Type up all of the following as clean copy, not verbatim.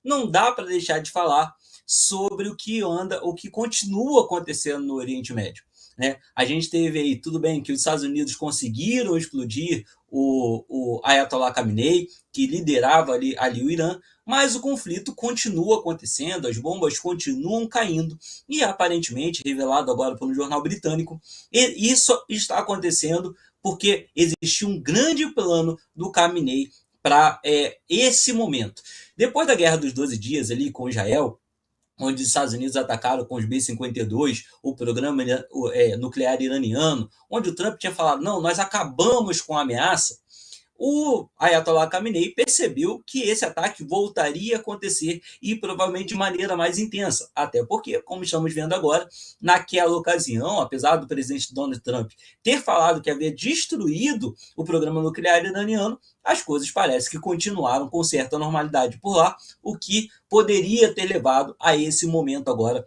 não dá para deixar de falar sobre o que continua acontecendo no Oriente Médio. Né? A gente teve aí, tudo bem, que os Estados Unidos conseguiram explodir o Ayatollah Khamenei, que liderava ali o Irã, mas o conflito continua acontecendo, as bombas continuam caindo, e aparentemente, revelado agora pelo jornal britânico, isso está acontecendo porque existiu um grande plano do Khamenei para esse momento. Depois da Guerra dos 12 Dias ali com Israel, onde os Estados Unidos atacaram com os B-52 o programa nuclear iraniano, onde o Trump tinha falado, não, nós acabamos com a ameaça, o Ayatollah Khamenei percebeu que esse ataque voltaria a acontecer e provavelmente de maneira mais intensa. Até porque, como estamos vendo agora, naquela ocasião, apesar do presidente Donald Trump ter falado que havia destruído o programa nuclear iraniano, as coisas parecem que continuaram com certa normalidade por lá, o que poderia ter levado a esse momento agora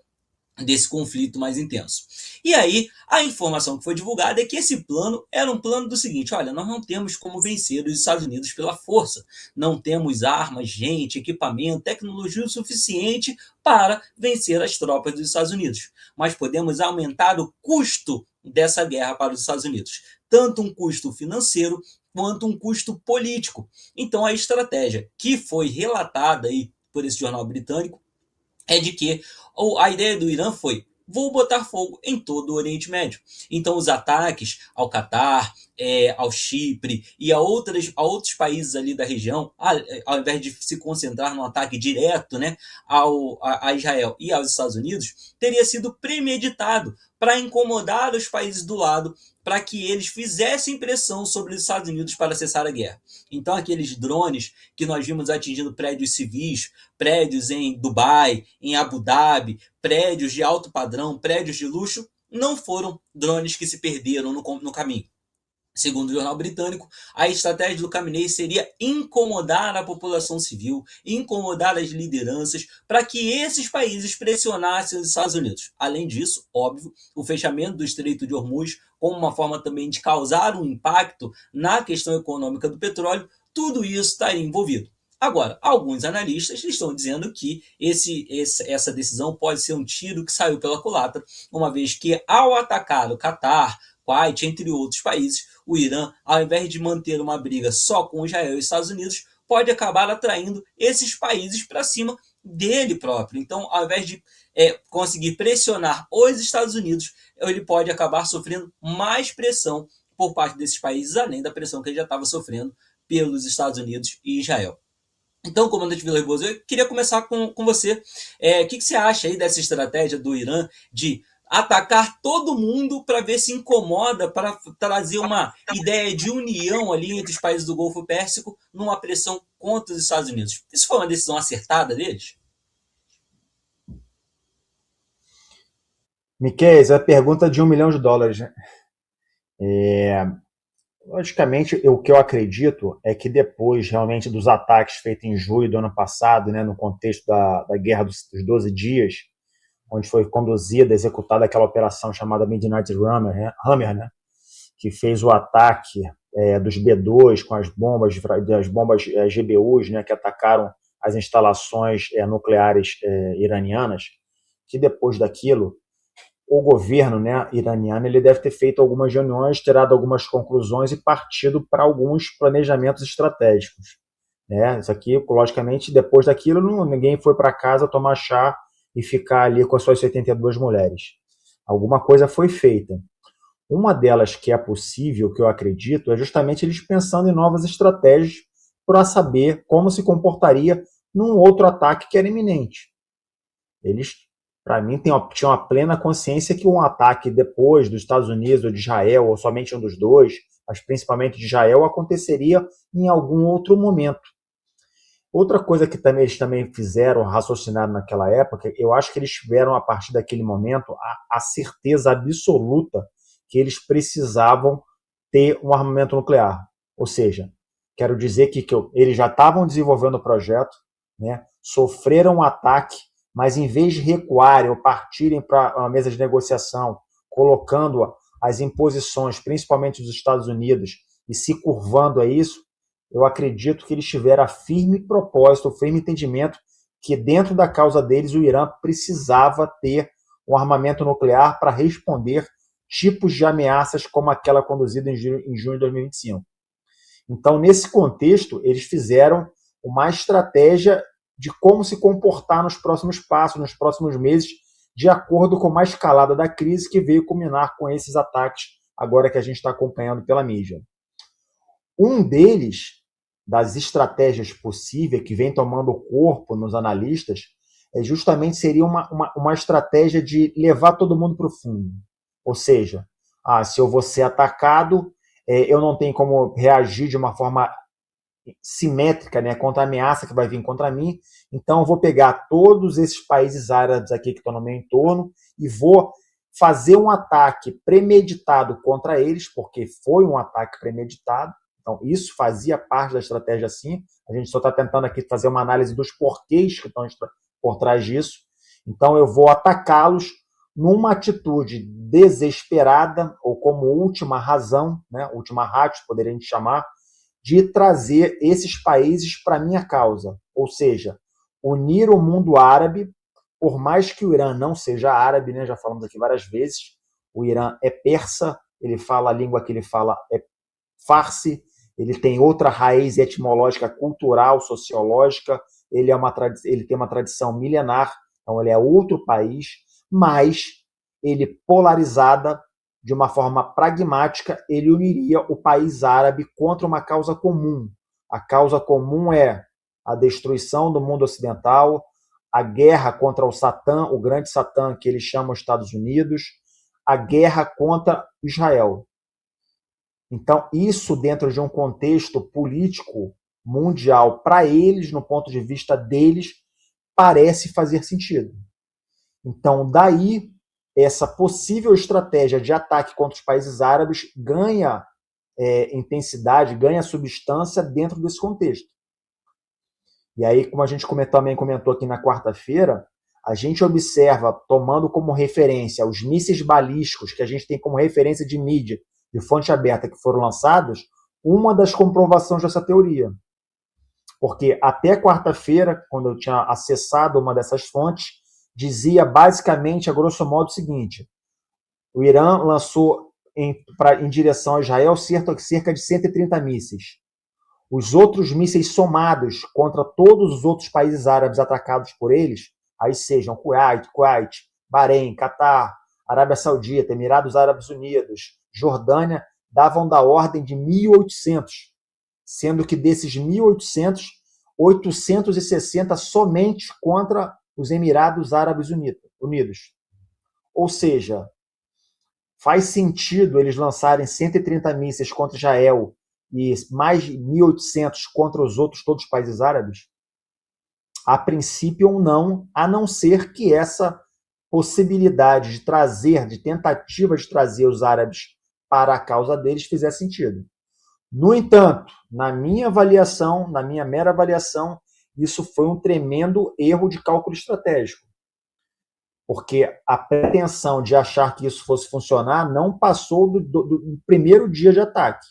desse conflito mais intenso. E aí, a informação que foi divulgada é que esse plano era um plano do seguinte, olha, nós não temos como vencer os Estados Unidos pela força, não temos armas, gente, equipamento, tecnologia o suficiente para vencer as tropas dos Estados Unidos, mas podemos aumentar o custo dessa guerra para os Estados Unidos, tanto um custo financeiro quanto um custo político. Então, a estratégia que foi relatada aí por esse jornal britânico é de que a ideia do Irã foi, vou botar fogo em todo o Oriente Médio. Então, os ataques ao Catar, ao Chipre e a outros países ali da região, ao invés de se concentrar no ataque direto, né, a Israel e aos Estados Unidos, teria sido premeditado para incomodar os países do lado, para que eles fizessem pressão sobre os Estados Unidos para cessar a guerra. Então, aqueles drones que nós vimos atingindo prédios civis, prédios em Dubai, em Abu Dhabi, prédios de alto padrão, prédios de luxo, não foram drones que se perderam no caminho. Segundo o jornal britânico, a estratégia do Khamenei seria incomodar a população civil, incomodar as lideranças, para que esses países pressionassem os Estados Unidos. Além disso, óbvio, o fechamento do Estreito de Hormuz, como uma forma também de causar um impacto na questão econômica do petróleo, tudo isso estaria envolvido. Agora, alguns analistas estão dizendo que essa decisão pode ser um tiro que saiu pela culatra, uma vez que, ao atacar o Catar, Kuwait, entre outros países, o Irã, ao invés de manter uma briga só com Israel e os Estados Unidos, pode acabar atraindo esses países para cima dele próprio. Então, ao invés de conseguir pressionar os Estados Unidos, ele pode acabar sofrendo mais pressão por parte desses países, além da pressão que ele já estava sofrendo pelos Estados Unidos e Israel. Então, comandante Vilas-Boas, eu queria começar com você. O que você acha aí dessa estratégia do Irã de atacar todo mundo para ver se incomoda, para trazer uma ideia de união ali entre os países do Golfo Pérsico numa pressão contra os Estados Unidos? Isso foi uma decisão acertada deles? Miquel, é a pergunta de $1 milhão, né? Logicamente, o que eu acredito é que depois, realmente, dos ataques feitos em julho do ano passado, né, no contexto da Guerra dos 12 Dias, onde foi conduzida, executada aquela operação chamada Midnight Hammer, né, que fez o ataque dos B-2 com as bombas GBUs, né, que atacaram as instalações nucleares iranianas, que depois daquilo, o governo, né, iraniano, ele deve ter feito algumas reuniões, tirado algumas conclusões e partido para alguns planejamentos estratégicos. Né? Isso aqui, logicamente, depois daquilo, ninguém foi para casa tomar chá e ficar ali com as suas 72 mulheres. Alguma coisa foi feita. Uma delas que é possível, que eu acredito, é justamente eles pensando em novas estratégias para saber como se comportaria num outro ataque que era iminente. Eles, para mim, tinham uma plena consciência que um ataque depois dos Estados Unidos ou de Israel, ou somente um dos dois, mas principalmente de Israel, aconteceria em algum outro momento. Outra coisa que eles também fizeram, raciocinaram naquela época, eu acho que eles tiveram, a partir daquele momento, a certeza absoluta que eles precisavam ter um armamento nuclear. Ou seja, quero dizer que eles já estavam desenvolvendo o projeto, né, sofreram um ataque, mas em vez de recuarem ou partirem para uma mesa de negociação, colocando as imposições, principalmente dos Estados Unidos, e se curvando a isso, eu acredito que eles tiveram a firme propósito, o firme entendimento que dentro da causa deles o Irã precisava ter um armamento nuclear para responder tipos de ameaças como aquela conduzida em junho de 2025. Então, nesse contexto, eles fizeram uma estratégia de como se comportar nos próximos passos, nos próximos meses, de acordo com a escalada da crise que veio culminar com esses ataques agora que a gente está acompanhando pela mídia. Um deles, das estratégias possíveis, que vem tomando corpo nos analistas, seria uma estratégia de levar todo mundo para o fundo. Ou seja, se eu vou ser atacado, eu não tenho como reagir de uma forma simétrica, né, contra a ameaça que vai vir contra mim, então eu vou pegar todos esses países árabes aqui que estão no meu entorno e vou fazer um ataque premeditado contra eles, porque foi um ataque premeditado. Então, isso fazia parte da estratégia, sim. A gente só está tentando aqui fazer uma análise dos porquês que estão por trás disso. Então, eu vou atacá-los numa atitude desesperada, ou como última razão, né, última ratio, poderíamos chamar, de trazer esses países para a minha causa. Ou seja, unir o mundo árabe, por mais que o Irã não seja árabe, né, já falamos aqui várias vezes, o Irã é persa, ele fala a língua que ele fala é farsi, ele tem outra raiz etimológica, cultural, sociológica, ele tem uma tradição milenar, então ele é outro país, mas ele polarizada de uma forma pragmática, ele uniria o país árabe contra uma causa comum. A causa comum é a destruição do mundo ocidental, a guerra contra o Satã, o grande Satã que eles chamam os Estados Unidos, a guerra contra Israel. Então, isso dentro de um contexto político mundial, para eles, no ponto de vista deles, parece fazer sentido. Então, daí, essa possível estratégia de ataque contra os países árabes ganha intensidade, ganha substância dentro desse contexto. E aí, como a gente também comentou aqui na quarta-feira, a gente observa, tomando como referência os mísseis balísticos que a gente tem como referência de mídia, de fonte aberta, que foram lançados, uma das comprovações dessa teoria. Porque até quarta-feira, quando eu tinha acessado uma dessas fontes, dizia basicamente, a grosso modo, o seguinte: o Irã lançou em direção a Israel cerca de 130 mísseis. Os outros mísseis somados contra todos os outros países árabes atacados por eles, aí sejam Kuwait, Bahrein, Catar, Arábia Saudita, Emirados Árabes Unidos, Jordânia, davam da ordem de 1.800, sendo que desses 1.800, 860 somente contra os Emirados Árabes Unidos. Ou seja, faz sentido eles lançarem 130 mísseis contra Israel e mais de 1.800 contra os outros todos os países árabes? A princípio ou não, a não ser que essa possibilidade de trazer, de tentativa de trazer os árabes para a causa deles fizesse sentido. No entanto, na minha avaliação, na minha mera avaliação, isso foi um tremendo erro de cálculo estratégico. Porque a pretensão de achar que isso fosse funcionar não passou do primeiro dia de ataque.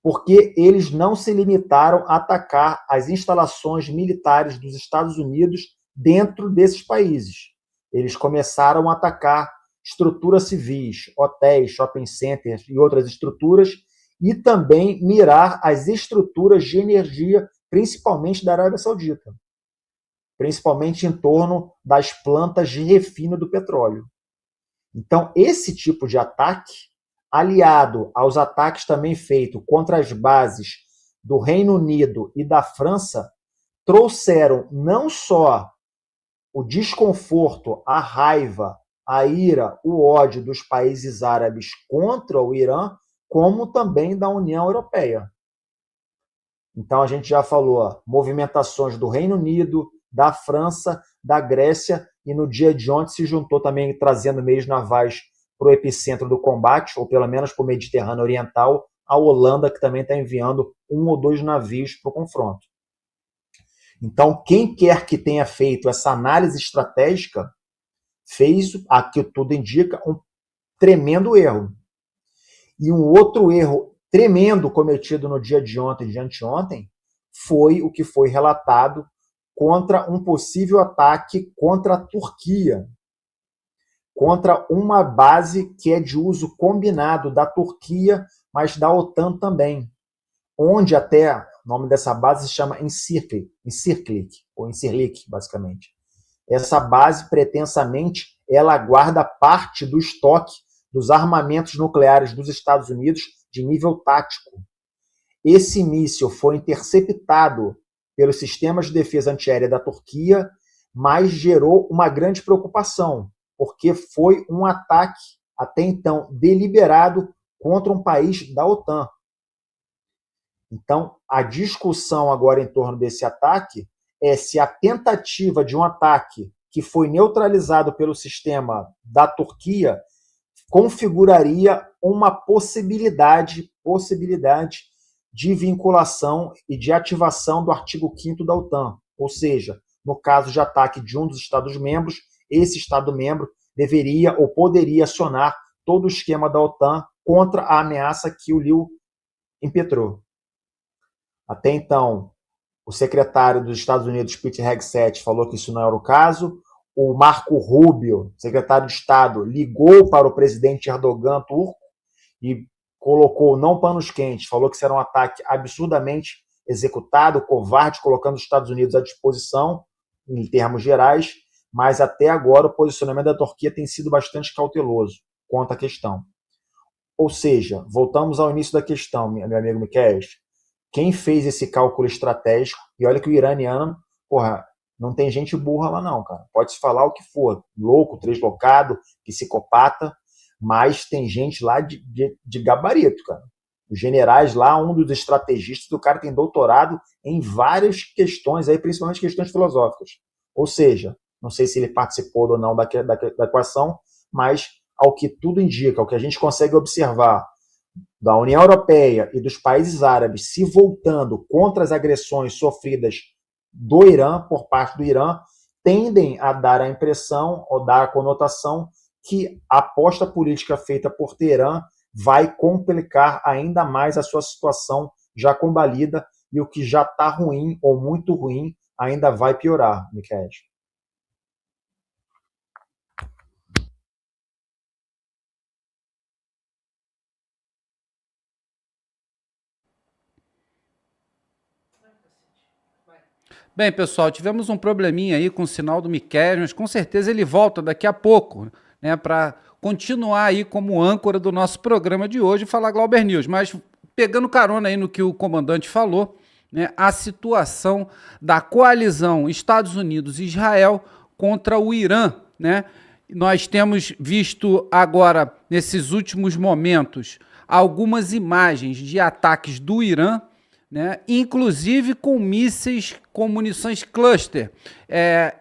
Porque eles não se limitaram a atacar as instalações militares dos Estados Unidos dentro desses países. Eles começaram a atacar estruturas civis, hotéis, shopping centers e outras estruturas, e também mirar as estruturas de energia, principalmente da Arábia Saudita, principalmente em torno das plantas de refino do petróleo. Então, esse tipo de ataque, aliado aos ataques também feitos contra as bases do Reino Unido e da França, trouxeram não só o desconforto, a raiva, a ira, o ódio dos países árabes contra o Irã, como também da União Europeia. Então, a gente já falou movimentações do Reino Unido, da França, da Grécia, e no dia de ontem se juntou também trazendo meios navais para o epicentro do combate, ou pelo menos para o Mediterrâneo Oriental, a Holanda, que também está enviando 1 ou 2 navios para o confronto. Então, quem quer que tenha feito essa análise estratégica fez, aqui tudo indica, um tremendo erro. E um outro erro tremendo cometido no dia de ontem e de anteontem foi o que foi relatado contra um possível ataque contra a Turquia, contra uma base que é de uso combinado da Turquia, mas da OTAN também, onde até o nome dessa base se chama Incirlik, basicamente. Essa base, pretensamente, ela guarda parte do estoque dos armamentos nucleares dos Estados Unidos de nível tático. Esse míssil foi interceptado pelos sistemas de defesa antiaérea da Turquia, mas gerou uma grande preocupação, porque foi um ataque, até então, deliberado contra um país da OTAN. Então, a discussão agora em torno desse ataque é se a tentativa de um ataque que foi neutralizado pelo sistema da Turquia configuraria uma possibilidade de vinculação e de ativação do artigo 5º da OTAN. Ou seja, no caso de ataque de um dos Estados-membros, esse Estado-membro deveria ou poderia acionar todo o esquema da OTAN contra a ameaça que o Liu impetrou. Até então, o secretário dos Estados Unidos, Pete Hegseth, falou que isso não era o caso. O Marco Rubio, secretário de Estado, ligou para o presidente Erdogan turco e colocou não panos quentes, falou que isso era um ataque absurdamente executado, covarde, colocando os Estados Unidos à disposição, em termos gerais, mas até agora o posicionamento da Turquia tem sido bastante cauteloso quanto à questão. Ou seja, voltamos ao início da questão, meu amigo Miquel. Quem fez esse cálculo estratégico, e olha que o iraniano, não tem gente burra lá não, cara. Pode-se falar o que for, louco, translocado, psicopata, mas tem gente lá de gabarito, cara. Os generais lá, um dos estrategistas, o cara tem doutorado em várias questões, aí, principalmente questões filosóficas. Ou seja, não sei se ele participou ou não da equação, mas ao que tudo indica, ao que a gente consegue observar da União Europeia e dos países árabes se voltando contra as agressões sofridas do Irã, por parte do Irã, tendem a dar a impressão ou dar a conotação que a aposta política feita por Teherã vai complicar ainda mais a sua situação já combalida, e o que já está ruim ou muito ruim ainda vai piorar, Miquel. Bem, pessoal, tivemos um probleminha aí com o sinal do Miquel, mas com certeza ele volta daqui a pouco, né, para continuar aí como âncora do nosso programa de hoje e falar Glauber News. Mas pegando carona aí no que o comandante falou, né, a situação da coalizão Estados Unidos e Israel contra o Irã, né? Nós temos visto agora, nesses últimos momentos, algumas imagens de ataques do Irã, né, inclusive com mísseis com munições cluster.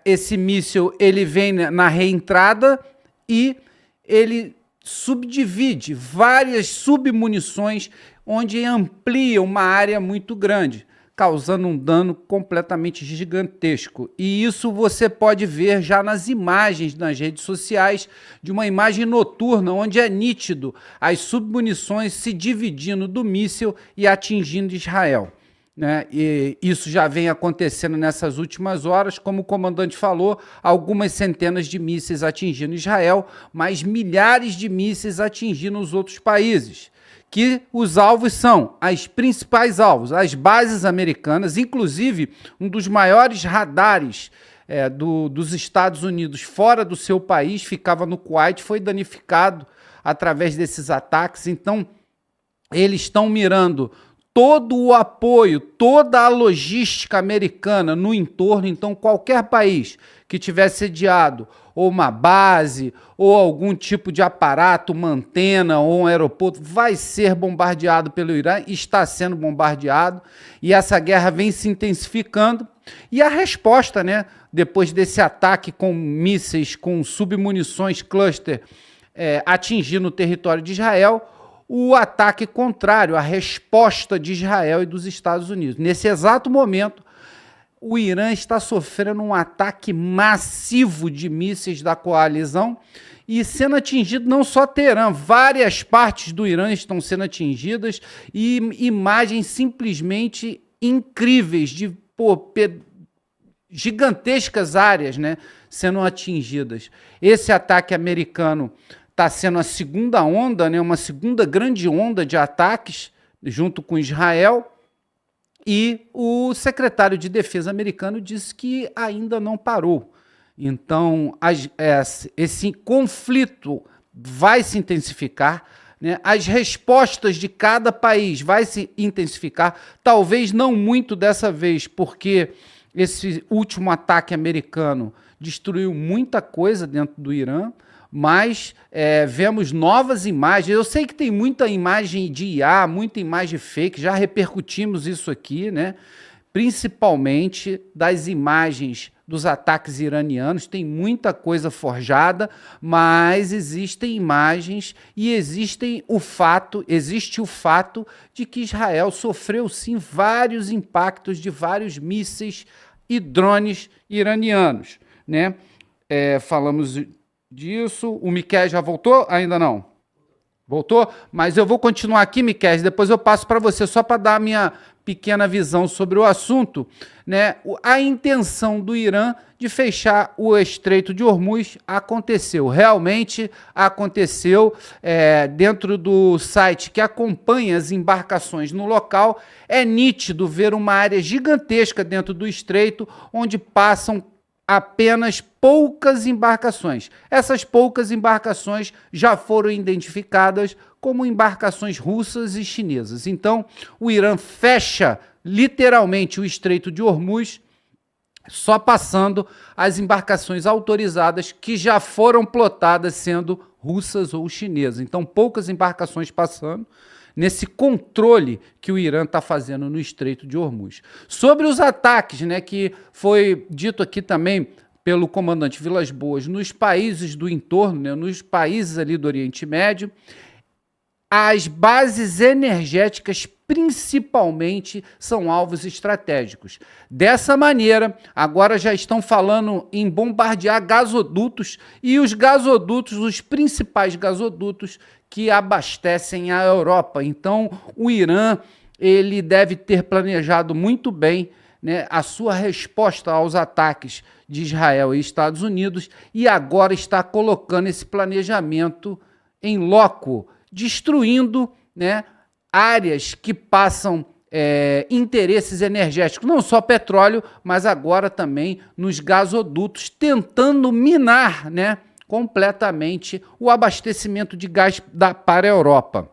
Esse míssil ele vem na reentrada e ele subdivide várias submunições, onde amplia uma área muito grande, causando um dano completamente gigantesco. E isso você pode ver já nas imagens nas redes sociais, de uma imagem noturna, onde é nítido as submunições se dividindo do míssil e atingindo Israel, né? E isso já vem acontecendo nessas últimas horas, como o comandante falou, algumas centenas de mísseis atingindo Israel, mas milhares de mísseis atingindo os outros países, que os alvos são, as principais alvos, as bases americanas, inclusive um dos maiores radares dos Estados Unidos fora do seu país, ficava no Kuwait, foi danificado através desses ataques. Então, eles estão mirando todo o apoio, toda a logística americana no entorno. Então, qualquer país que tiver sediado ou uma base, ou algum tipo de aparato, uma antena ou um aeroporto, vai ser bombardeado pelo Irã, está sendo bombardeado, e essa guerra vem se intensificando. E a resposta, né, depois desse ataque com mísseis, com submunições cluster, atingindo o território de Israel, o ataque contrário, a resposta de Israel e dos Estados Unidos. Nesse exato momento, o Irã está sofrendo um ataque massivo de mísseis da coalizão e sendo atingido não só Teherã, várias partes do Irã estão sendo atingidas, e imagens simplesmente incríveis de gigantescas áreas, né, sendo atingidas. Esse ataque americano está sendo a segunda onda, né, uma segunda grande onda de ataques junto com Israel, e o secretário de Defesa americano disse que ainda não parou. Então, esse conflito vai se intensificar, né? As respostas de cada país vai se intensificar, talvez não muito dessa vez, porque esse último ataque americano destruiu muita coisa dentro do Irã, mas vemos novas imagens. Eu sei que tem muita imagem de IA, muita imagem fake, já repercutimos isso aqui, né? Principalmente das imagens dos ataques iranianos, tem muita coisa forjada, mas existem imagens e existe o fato de que Israel sofreu sim vários impactos de vários mísseis e drones iranianos, né? Falamos disso. O Miquel já voltou? Ainda não. Voltou? Mas eu vou continuar aqui, Miquel, depois eu passo para você, só para dar a minha pequena visão sobre o assunto, né? A intenção do Irã de fechar o Estreito de Hormuz aconteceu, realmente aconteceu. Dentro do site que acompanha as embarcações no local, é nítido ver uma área gigantesca dentro do estreito, onde passam apenas poucas embarcações. Essas poucas embarcações já foram identificadas como embarcações russas e chinesas. Então, o Irã fecha literalmente o Estreito de Hormuz, só passando as embarcações autorizadas que já foram plotadas sendo russas ou chinesas. Então, poucas embarcações passando nesse controle que o Irã está fazendo no Estreito de Hormuz. Sobre os ataques, né, que foi dito aqui também pelo comandante Vilas Boas, nos países do entorno, né, nos países ali do Oriente Médio, as bases energéticas principalmente são alvos estratégicos. Dessa maneira, agora já estão falando em bombardear gasodutos, e os gasodutos, os principais gasodutos que abastecem a Europa. Então, o Irã, ele deve ter planejado muito bem, né, a sua resposta aos ataques de Israel e Estados Unidos, e agora está colocando esse planejamento em loco, destruindo, né, áreas que passam interesses energéticos, não só petróleo, mas agora também nos gasodutos, tentando minar, né, completamente o abastecimento de gás para a Europa.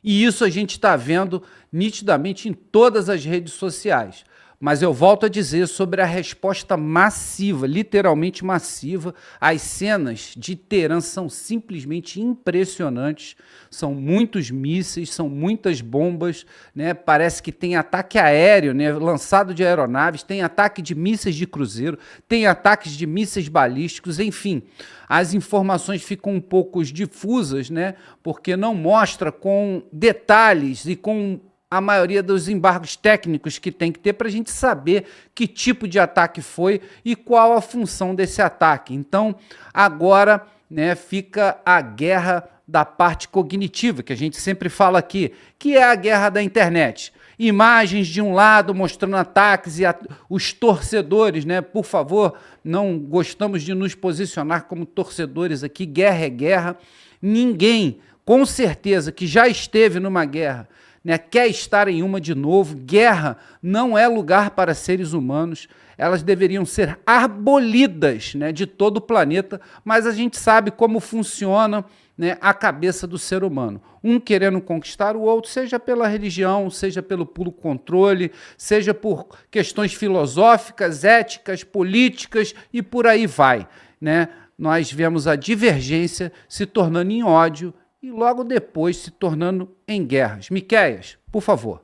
E isso a gente está vendo nitidamente em todas as redes sociais. Mas eu volto a dizer sobre a resposta massiva, literalmente massiva. As cenas de Teherã são simplesmente impressionantes. São muitos mísseis, são muitas bombas, né? Parece que tem ataque aéreo, né, lançado de aeronaves, tem ataque de mísseis de cruzeiro, tem ataques de mísseis balísticos, enfim. As informações ficam um pouco difusas, né, porque não mostra com detalhes e com a maioria dos embargos técnicos que tem que ter para a gente saber que tipo de ataque foi e qual a função desse ataque. Então, agora, né, fica a guerra da parte cognitiva, que a gente sempre fala aqui, que é a guerra da internet. Imagens de um lado mostrando ataques e os torcedores, né? Por favor, não gostamos de nos posicionar como torcedores aqui. Guerra é guerra. Ninguém, com certeza, que já esteve numa guerra, né, quer estar em uma de novo. Guerra não é lugar para seres humanos. Elas deveriam ser abolidas, né, de todo o planeta, mas a gente sabe como funciona, né, a cabeça do ser humano. Um querendo conquistar o outro, seja pela religião, seja pelo puro controle, seja por questões filosóficas, éticas, políticas e por aí vai, né? Nós vemos a divergência se tornando em ódio e logo depois se tornando em guerras. Miqueias, por favor.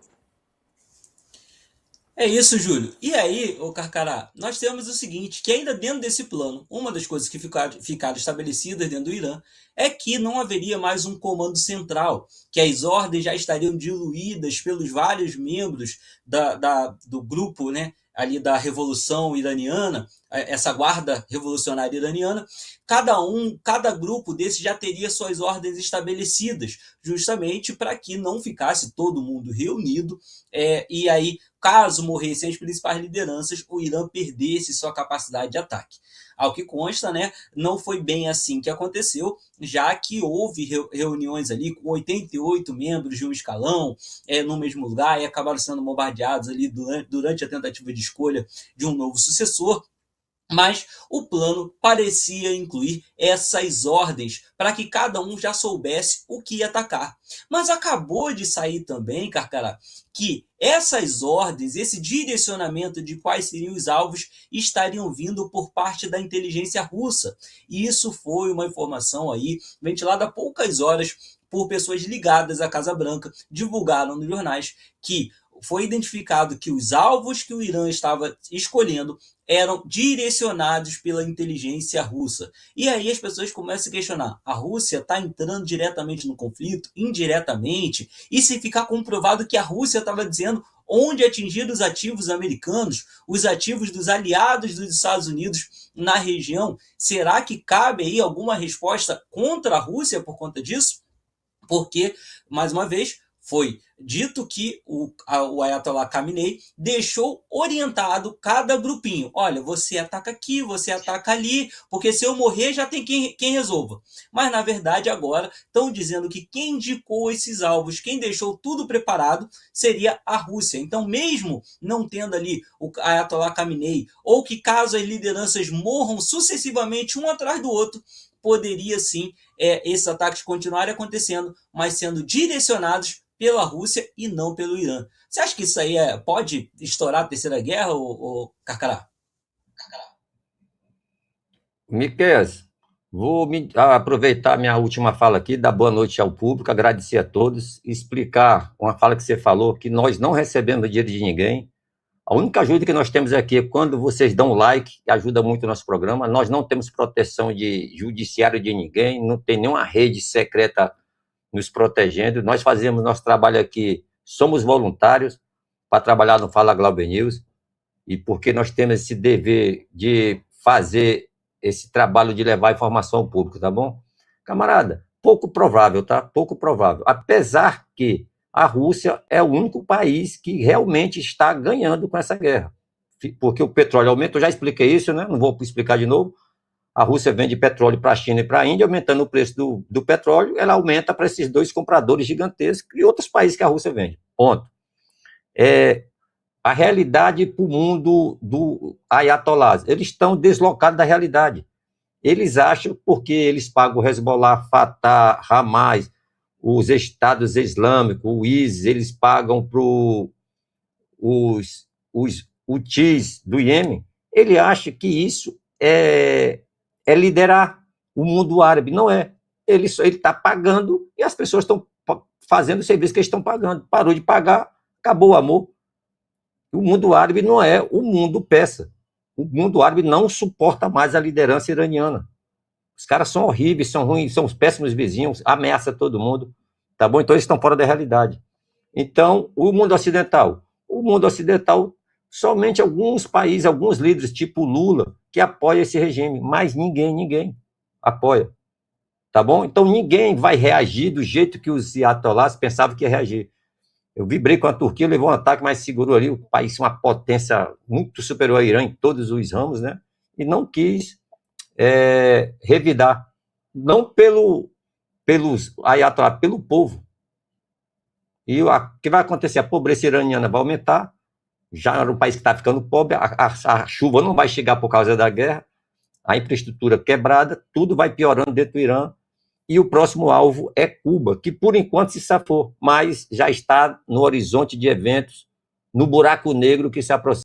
É isso, Júlio. E aí, ô Carcará, nós temos o seguinte, que ainda dentro desse plano, uma das coisas que ficaram estabelecidas dentro do Irã é que não haveria mais um comando central, que as ordens já estariam diluídas pelos vários membros do grupo, né, ali da Revolução Iraniana, essa guarda revolucionária iraniana. Cada grupo desse já teria suas ordens estabelecidas, justamente para que não ficasse todo mundo reunido, e aí caso morressem as principais lideranças, o Irã perdesse sua capacidade de ataque. Ao que consta, né, não foi bem assim que aconteceu, já que houve reuniões ali com 88 membros de um escalão no mesmo lugar e acabaram sendo bombardeados ali durante a tentativa de escolha de um novo sucessor. Mas o plano parecia incluir essas ordens para que cada um já soubesse o que ia atacar. Mas acabou de sair também, Carcará, que essas ordens, esse direcionamento de quais seriam os alvos, estariam vindo por parte da inteligência russa. E isso foi uma informação aí ventilada há poucas horas por pessoas ligadas à Casa Branca, divulgaram nos jornais que foi identificado que os alvos que o Irã estava escolhendo eram direcionados pela inteligência russa. E aí as pessoas começam a se questionar, a Rússia está entrando diretamente no conflito, indiretamente, e se ficar comprovado que a Rússia estava dizendo onde atingir os ativos americanos, os ativos dos aliados dos Estados Unidos na região, será que cabe aí alguma resposta contra a Rússia por conta disso? Porque, mais uma vez, foi dito que o Ayatollah Khamenei deixou orientado cada grupinho. Olha, você ataca aqui, você ataca ali, porque se eu morrer já tem quem resolva. Mas, na verdade, agora estão dizendo que quem indicou esses alvos, quem deixou tudo preparado, seria a Rússia. Então, mesmo não tendo ali o Ayatollah Khamenei, ou que caso as lideranças morram sucessivamente um atrás do outro, poderia sim esses ataques continuarem acontecendo, mas sendo direcionados pela Rússia e não pelo Irã. Você acha que isso aí pode estourar a Terceira Guerra, ou Carcará? Miqueias, vou aproveitar minha última fala aqui, dar boa noite ao público, agradecer a todos, explicar uma fala que você falou, que nós não recebemos dinheiro de ninguém. A única ajuda que nós temos aqui é quando vocês dão like, que ajuda muito o nosso programa. Nós não temos proteção de judiciário de ninguém, não tem nenhuma rede secreta nos protegendo. Nós fazemos nosso trabalho aqui, somos voluntários para trabalhar no Fala Glauber News, e porque nós temos esse dever de fazer esse trabalho de levar informação ao público, tá bom? Camarada, pouco provável, tá? Pouco provável. Apesar que a Rússia é o único país que realmente está ganhando com essa guerra, porque o petróleo aumenta, eu já expliquei isso, né? Não vou explicar de novo. A Rússia vende petróleo para a China e para a Índia, aumentando o preço do petróleo, ela aumenta para esses dois compradores gigantescos e outros países que a Rússia vende. Ponto. A realidade para o mundo do Ayatollah, eles estão deslocados da realidade. Eles acham, porque eles pagam o Hezbollah, Fatah, Hamas, os estados islâmicos, o ISIS, eles pagam para os Houthis do Iêmen, ele acha que isso é liderar o mundo árabe. Não é. Ele está pagando e as pessoas estão fazendo o serviço que eles estão pagando. Parou de pagar, acabou o amor. O mundo árabe não é o mundo persa. O mundo árabe não suporta mais a liderança iraniana. Os caras são horríveis, são ruins, são os péssimos vizinhos, ameaçam todo mundo, tá bom? Então eles estão fora da realidade. Então, o mundo ocidental, somente alguns países, alguns líderes, tipo Lula, que apoia esse regime, mas ninguém apoia, tá bom? Então ninguém vai reagir do jeito que os ayatollahs pensavam que ia reagir. Eu vibrei com a Turquia, levou um ataque, mas segurou ali, o país uma potência muito superior ao Irã em todos os ramos, né? E não quis revidar, não pelos ayatollahs, pelo povo. E o que vai acontecer? A pobreza iraniana vai aumentar, já era um país que está ficando pobre, a chuva não vai chegar por causa da guerra, a infraestrutura quebrada, tudo vai piorando dentro do Irã, e o próximo alvo é Cuba, que por enquanto se safou, mas já está no horizonte de eventos, no buraco negro que se aproxima.